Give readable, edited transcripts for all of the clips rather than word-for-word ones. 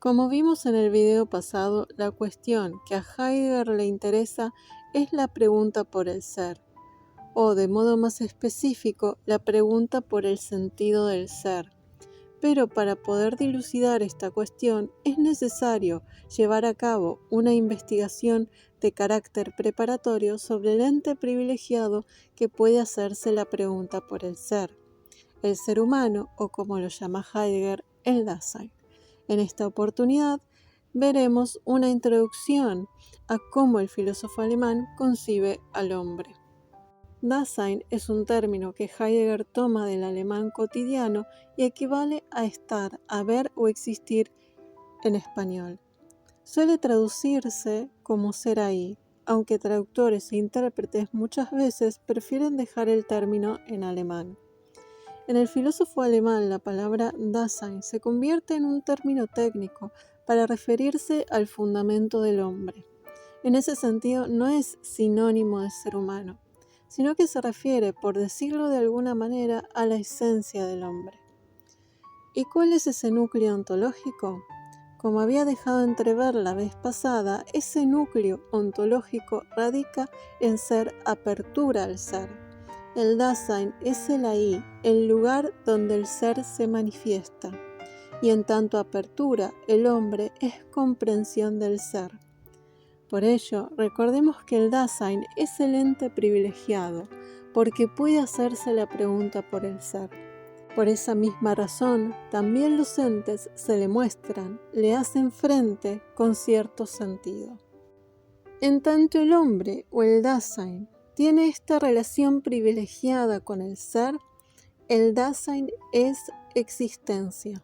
Como vimos en el video pasado, la cuestión que a Heidegger le interesa es la pregunta por el ser, o de modo más específico, la pregunta por el sentido del ser. Pero para poder dilucidar esta cuestión es necesario llevar a cabo una investigación de carácter preparatorio sobre el ente privilegiado que puede hacerse la pregunta por el ser humano, o como lo llama Heidegger, el Dasein. En esta oportunidad veremos una introducción a cómo el filósofo alemán concibe al hombre. Dasein es un término que Heidegger toma del alemán cotidiano y equivale a estar, haber o existir en español. Suele traducirse como ser ahí, aunque traductores e intérpretes muchas veces prefieren dejar el término en alemán. En el filósofo alemán, la palabra Dasein se convierte en un término técnico para referirse al fundamento del hombre. En ese sentido, no es sinónimo de ser humano, sino que se refiere, por decirlo de alguna manera, a la esencia del hombre. ¿Y cuál es ese núcleo ontológico? Como había dejado entrever la vez pasada, ese núcleo ontológico radica en ser apertura al ser. El Dasein es el ahí, el lugar donde el ser se manifiesta, y en tanto apertura, el hombre es comprensión del ser. Por ello, recordemos que el Dasein es el ente privilegiado, porque puede hacerse la pregunta por el ser. Por esa misma razón, también los entes se le muestran, le hacen frente con cierto sentido. En tanto el hombre, o el Dasein, tiene esta relación privilegiada con el ser, el Dasein es existencia.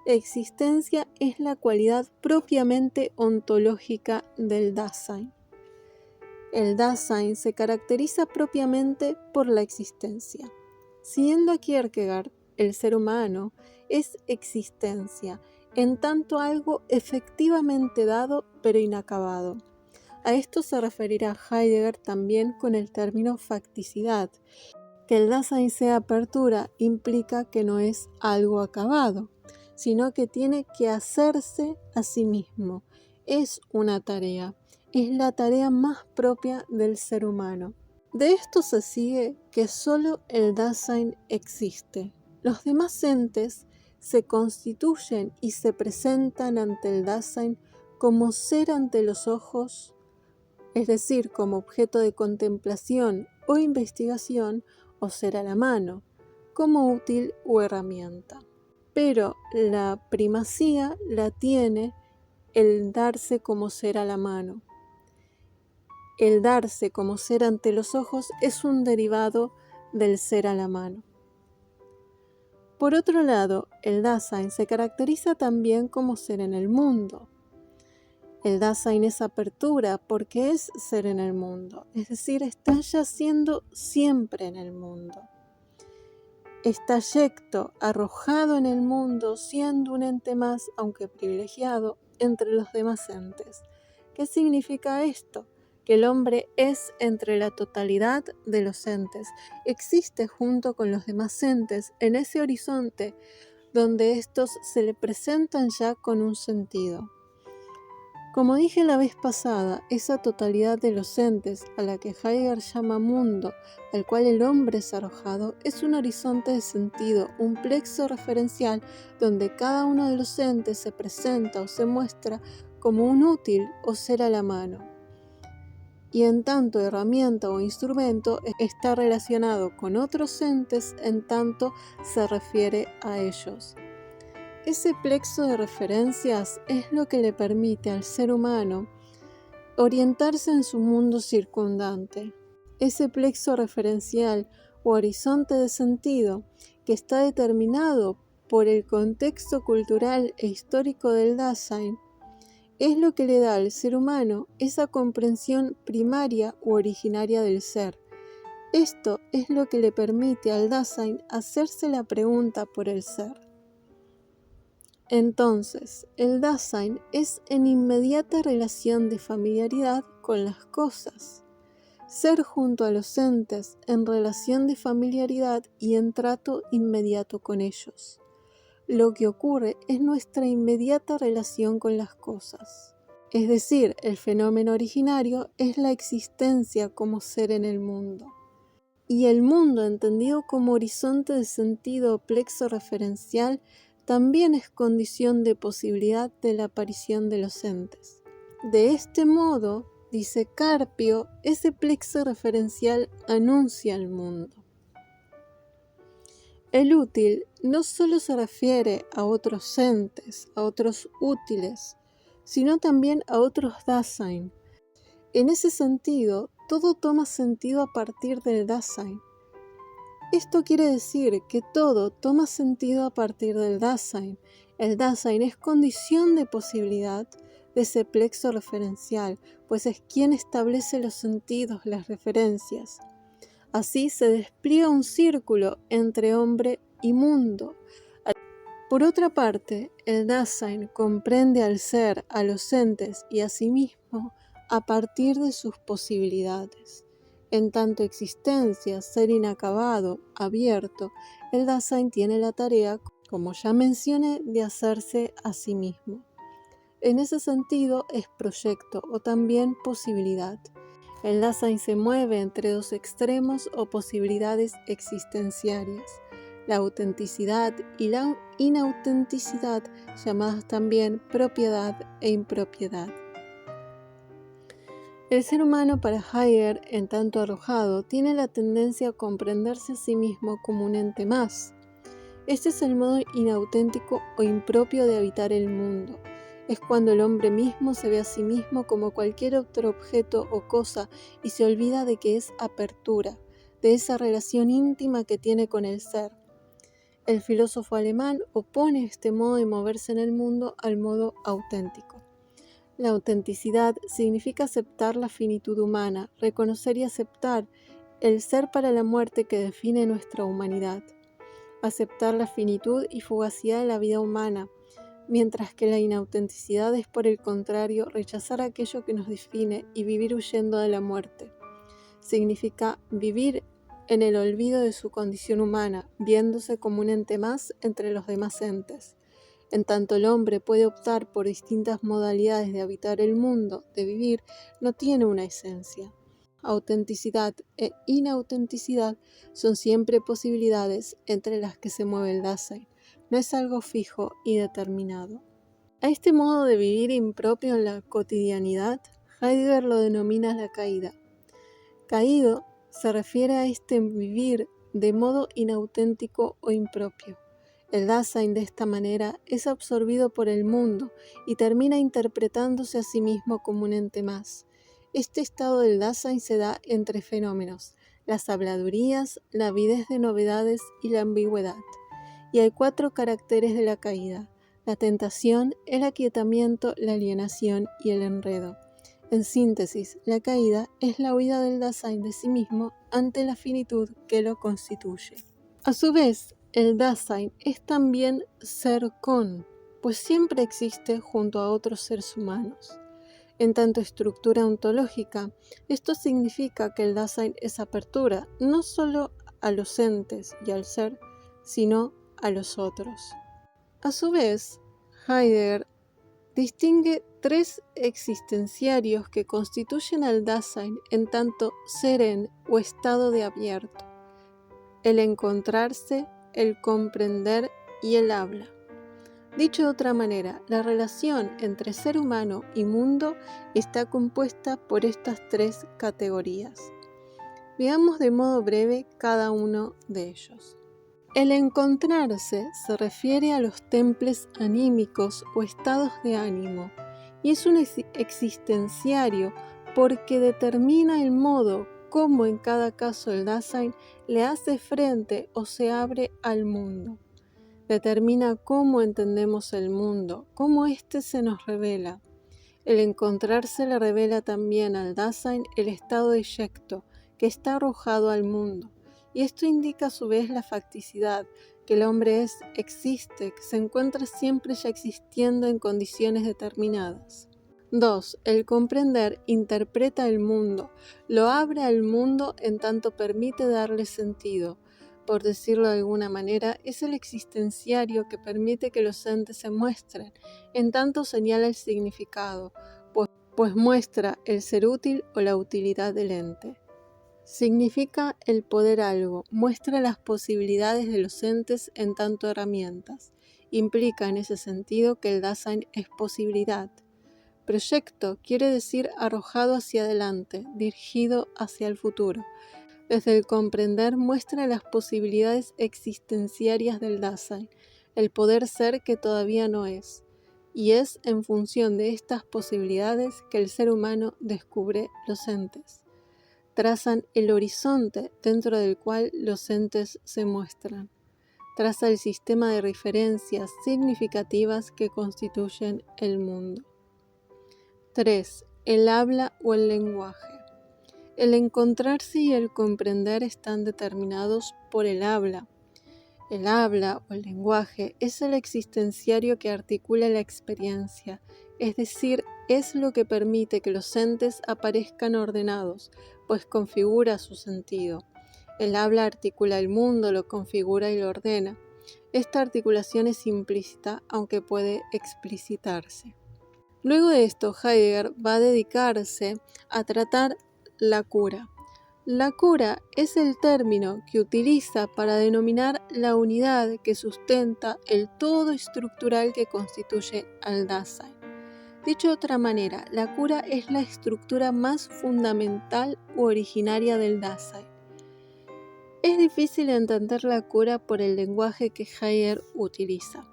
Existencia es la cualidad propiamente ontológica del Dasein. El Dasein se caracteriza propiamente por la existencia. Siguiendo a Kierkegaard, el ser humano es existencia, en tanto algo efectivamente dado pero inacabado. A esto se referirá Heidegger también con el término facticidad. Que el Dasein sea apertura implica que no es algo acabado, sino que tiene que hacerse a sí mismo. Es una tarea, es la tarea más propia del ser humano. De esto se sigue que solo el Dasein existe. Los demás entes se constituyen y se presentan ante el Dasein como ser ante los ojos, es decir, como objeto de contemplación o investigación, o ser a la mano, como útil o herramienta. Pero la primacía la tiene el darse como ser a la mano. El darse como ser ante los ojos es un derivado del ser a la mano. Por otro lado, el Dasein se caracteriza también como ser en el mundo. El Dasein es apertura porque es ser en el mundo, es decir, está yaciendo siempre en el mundo. Está yecto, arrojado en el mundo, siendo un ente más, aunque privilegiado, entre los demás entes. ¿Qué significa esto? Que el hombre es entre la totalidad de los entes, existe junto con los demás entes en ese horizonte donde estos se le presentan ya con un sentido. Como dije la vez pasada, esa totalidad de los entes, a la que Heidegger llama mundo, al cual el hombre es arrojado, es un horizonte de sentido, un plexo referencial donde cada uno de los entes se presenta o se muestra como un útil o ser a la mano. Y en tanto herramienta o instrumento está relacionado con otros entes en tanto se refiere a ellos. Ese plexo de referencias es lo que le permite al ser humano orientarse en su mundo circundante. Ese plexo referencial o horizonte de sentido que está determinado por el contexto cultural e histórico del Dasein es lo que le da al ser humano esa comprensión primaria u originaria del ser. Esto es lo que le permite al Dasein hacerse la pregunta por el ser. Entonces, el Dasein es en inmediata relación de familiaridad con las cosas. Ser junto a los entes en relación de familiaridad y en trato inmediato con ellos. lo que ocurre es nuestra inmediata relación con las cosas. Es decir, el fenómeno originario es la existencia como ser en el mundo. Y el mundo, entendido como horizonte de sentido o plexo referencial, también es condición de posibilidad de la aparición de los entes. De este modo, dice Carpio, ese plexo referencial anuncia al mundo. El útil no solo se refiere a otros entes, a otros útiles, sino también a otros Dasein. En ese sentido, todo toma sentido a partir del Dasein. Esto quiere decir que todo toma sentido a partir del Dasein. El Dasein es condición de posibilidad de ese plexo referencial, pues es quien establece los sentidos, las referencias. Así se despliega un círculo entre hombre y mundo. Por otra parte, el Dasein comprende al ser, a los entes y a sí mismo a partir de sus posibilidades. En tanto existencia, ser inacabado, abierto, el Dasein tiene la tarea, como ya mencioné, de hacerse a sí mismo. En ese sentido es proyecto o también posibilidad. El Dasein se mueve entre dos extremos o posibilidades existenciarias, la autenticidad y la inautenticidad, llamadas también propiedad e impropiedad. El ser humano, para Heidegger, en tanto arrojado, tiene la tendencia a comprenderse a sí mismo como un ente más. Este es el modo inauténtico o impropio de habitar el mundo. Es cuando el hombre mismo se ve a sí mismo como cualquier otro objeto o cosa y se olvida de que es apertura, de esa relación íntima que tiene con el ser. El filósofo alemán opone este modo de moverse en el mundo al modo auténtico. La autenticidad significa aceptar la finitud humana, reconocer y aceptar el ser para la muerte que define nuestra humanidad. Aceptar la finitud y fugacidad de la vida humana, mientras que la inautenticidad es, por el contrario, rechazar aquello que nos define y vivir huyendo de la muerte. Significa vivir en el olvido de su condición humana, viéndose como un ente más entre los demás entes. En tanto el hombre puede optar por distintas modalidades de habitar el mundo, de vivir, no tiene una esencia. Autenticidad e inautenticidad son siempre posibilidades entre las que se mueve el Dasein. No es algo fijo y determinado. A este modo de vivir impropio en la cotidianidad, Heidegger lo denomina la caída. Caído se refiere a este vivir de modo inauténtico o impropio. El Dasein de esta manera es absorbido por el mundo y termina interpretándose a sí mismo como un ente más. Este estado del Dasein se da entre fenómenos, las habladurías, la avidez de novedades y la ambigüedad. Y hay 4 caracteres de la caída: la tentación, el aquietamiento, la alienación y el enredo. En síntesis, la caída es la huida del Dasein de sí mismo ante la finitud que lo constituye. A su vez, el Dasein es también ser con, pues siempre existe junto a otros seres humanos. En tanto estructura ontológica, esto significa que el Dasein es apertura no solo a los entes y al ser, sino a los otros. A su vez, Heidegger distingue 3 existenciarios que constituyen al Dasein en tanto seren o estado de abierto: el encontrarse, el comprender y el habla. Dicho de otra manera, la relación entre ser humano y mundo está compuesta por estas 3 categorías. Veamos de modo breve cada uno de ellos. El encontrarse se refiere a los temples anímicos o estados de ánimo, y es un existenciario porque determina el modo como en cada caso el Dasein le hace frente o se abre al mundo. Determina cómo entendemos el mundo, cómo éste se nos revela. El encontrarse le revela también al Dasein el estado de eyecto, que está arrojado al mundo. Y esto indica a su vez la facticidad, que el hombre existe, que se encuentra siempre ya existiendo en condiciones determinadas. 2. El comprender interpreta el mundo, lo abre al mundo en tanto permite darle sentido, por decirlo de alguna manera, es el existenciario que permite que los entes se muestren, en tanto señala el significado, pues muestra el ser útil o la utilidad del ente. Significa el poder algo, muestra las posibilidades de los entes en tanto herramientas. Implica en ese sentido que el Dasein es posibilidad. Proyecto quiere decir arrojado hacia adelante, dirigido hacia el futuro. Desde el comprender muestra las posibilidades existenciarias del Dasein, el poder ser que todavía no es. Y es en función de estas posibilidades que el ser humano descubre los entes. Trazan el horizonte dentro del cual los entes se muestran. Traza el sistema de referencias significativas que constituyen el mundo. 3. El habla o el lenguaje. El encontrarse y el comprender están determinados por el habla. El habla o el lenguaje es el existenciario que articula la experiencia, es decir, es lo que permite que los entes aparezcan ordenados, pues configura su sentido. El habla articula el mundo, lo configura y lo ordena. Esta articulación es implícita, aunque puede explicitarse. Luego de esto, Heidegger va a dedicarse a tratar la cura. La cura es el término que utiliza para denominar la unidad que sustenta el todo estructural que constituye al Dasein. Dicho de otra manera, la cura es la estructura más fundamental u originaria del Dasein. Es difícil entender la cura por el lenguaje que Heidegger utiliza,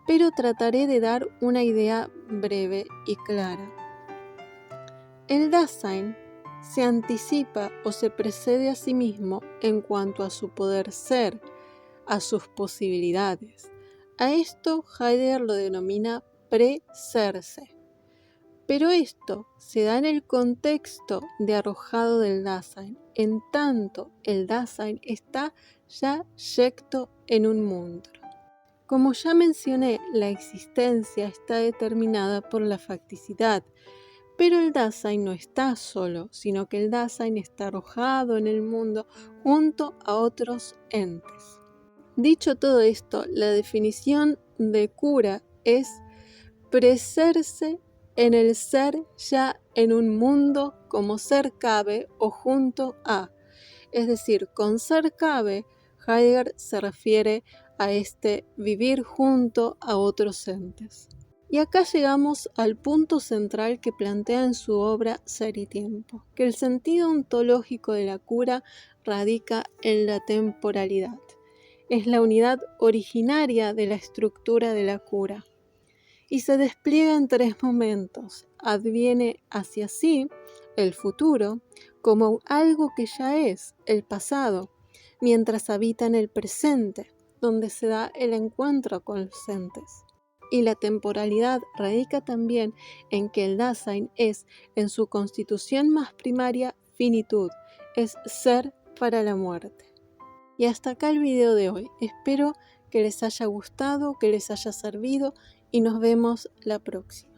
pero trataré de dar una idea breve y clara. El Dasein se anticipa o se precede a sí mismo en cuanto a su poder ser, a sus posibilidades. A esto Heidegger lo denomina preserse. Pero esto se da en el contexto de arrojado del Dasein, en tanto el Dasein está ya yecto en un mundo. Como ya mencioné, la existencia está determinada por la facticidad, pero el Dasein no está solo, sino que el Dasein está arrojado en el mundo junto a otros entes. Dicho todo esto, la definición de cura es preserse en el ser ya en un mundo como ser cabe o junto a. Es decir, con ser cabe, Heidegger se refiere a este vivir junto a otros entes. Y acá llegamos al punto central que plantea en su obra Ser y Tiempo, que el sentido ontológico de la cura radica en la temporalidad. Es la unidad originaria de la estructura de la cura y se despliega en 3 momentos. Adviene hacia sí, el futuro, como algo que ya es, el pasado, mientras habita en el presente, donde se da el encuentro con los entes. Y la temporalidad radica también en que el Dasein es, en su constitución más primaria, finitud, es ser para la muerte. Y hasta acá el video de hoy. Espero que les haya gustado, que les haya servido y nos vemos la próxima.